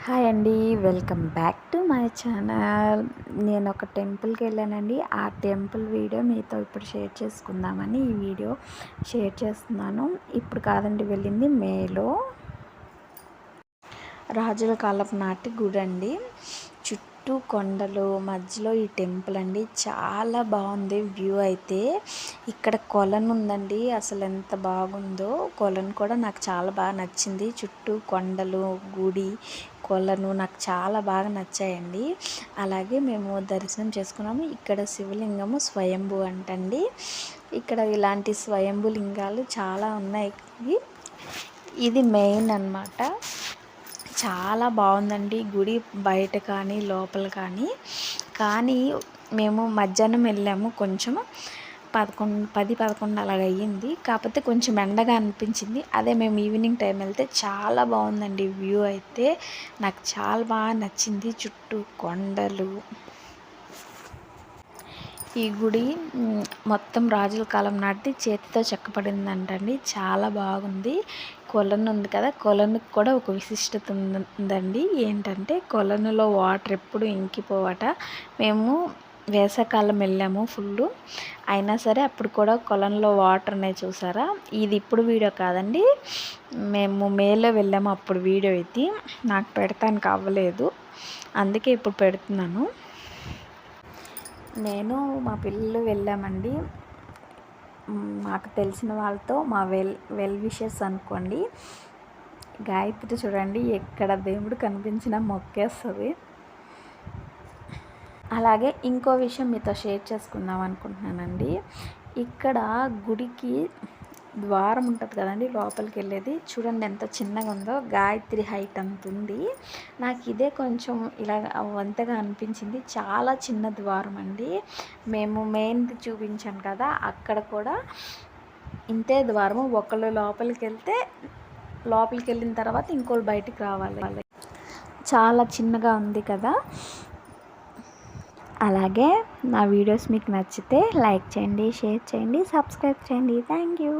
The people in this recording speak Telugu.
హాయ్ అండి, welcome back to my channel. నేను ఒక టెంపుల్కి వెళ్ళానండి. ఆ టెంపుల్ వీడియో మీతో ఇప్పుడు షేర్ చేసుకుందామని ఈ వీడియో షేర్ చేస్తున్నాను. ఇప్పుడు కాదండి, వెళ్ళింది మేలో. రాజుల కాలపు నాటి గుడి అండి. చుట్టూ కొండలు, మధ్యలో ఈ టెంపుల్ అండి. చాలా బాగుంది వ్యూ అయితే. ఇక్కడ కొలను ఉందండి, అసలు ఎంత బాగుందో. కొలను కూడా నాకు చాలా బాగా నచ్చింది. చుట్టూ కొండలు, గుడి, కొలను నాకు చాలా బాగా నచ్చాయండి. అలాగే మేము దర్శనం చేసుకున్నాము. ఇక్కడ శివలింగము స్వయంభూ అంటండి. ఇక్కడ ఇలాంటి స్వయంభూ లింగాలు చాలా ఉన్నాయి. ఇది మెయిన్ అన్నమాట. చాలా బాగుందండి గుడి, బయట కానీ లోపల కానీ మేము మధ్యాహ్నం వెళ్ళాము. కొంచెం 10-11 అలాగ అయ్యింది. కాకపోతే కొంచెం ఎండగా అనిపించింది. అదే మేము ఈవినింగ్ టైం వెళ్తే చాలా బాగుందండి వ్యూ అయితే. నాకు చాలా బాగా నచ్చింది. చుట్టూ కొండలు. ఈ గుడి మొత్తం రాజుల కాలం నాటిది, చేతితో చెక్కబడిందంటండి. చాలా బాగుంది. కొలను ఉంది కదా, కొలనుకు కూడా ఒక విశిష్టత ఉందండి. ఏంటంటే కొలనులో వాటర్ ఎప్పుడు ఇంకిపోవట. మేము వేసవికాలం వెళ్ళాము ఫుల్, అయినా సరే అప్పుడు కూడా కొలనులో వాటర్ ఉన్నాయి చూసారా. ఇది ఇప్పుడు వీడియో కాదండి, మేము మేలో వెళ్ళాము అప్పుడు వీడియో. ఇది నాకు పెడతానికి అవ్వలేదు, అందుకే ఇప్పుడు పెడుతున్నాను. నేను మా పిల్లలు వెళ్ళామండి. మాకు తెలిసిన వాళ్ళతో, మా వెల్ విషెస్ అనుకోండి. గాయత్రి చూడండి, ఎక్కడ దేవుడు కనిపించినా మొక్కేస్తుంది. అలాగే ఇంకో విషయం మీతో షేర్ చేసుకుందాం అనుకుంటున్నానండి. ఇక్కడ గుడికి ద్వారం ఉంటుంది కదండి, లోపలికి వెళ్ళేది. చూడండి ఎంత చిన్నగా ఉందో. గాయత్రి హైట్ అంత ఉంది. నాకు ఇదే కొంచెం ఇలా వంతగా అనిపించింది. చాలా చిన్న ద్వారం అండి. మేము మెయిన్ది చూపించాను కదా, అక్కడ కూడా ఇంతే ద్వారము. ఒకళ్ళు లోపలికి వెళ్ళిన తర్వాత ఇంకోళ్ళు బయటికి రావాలి. చాలా చిన్నగా ఉంది కదా. అలాగే నా వీడియోస్ మీకు నచ్చితే లైక్ చేయండి, షేర్ చేయండి, సబ్స్క్రైబ్ చేయండి. Thank you.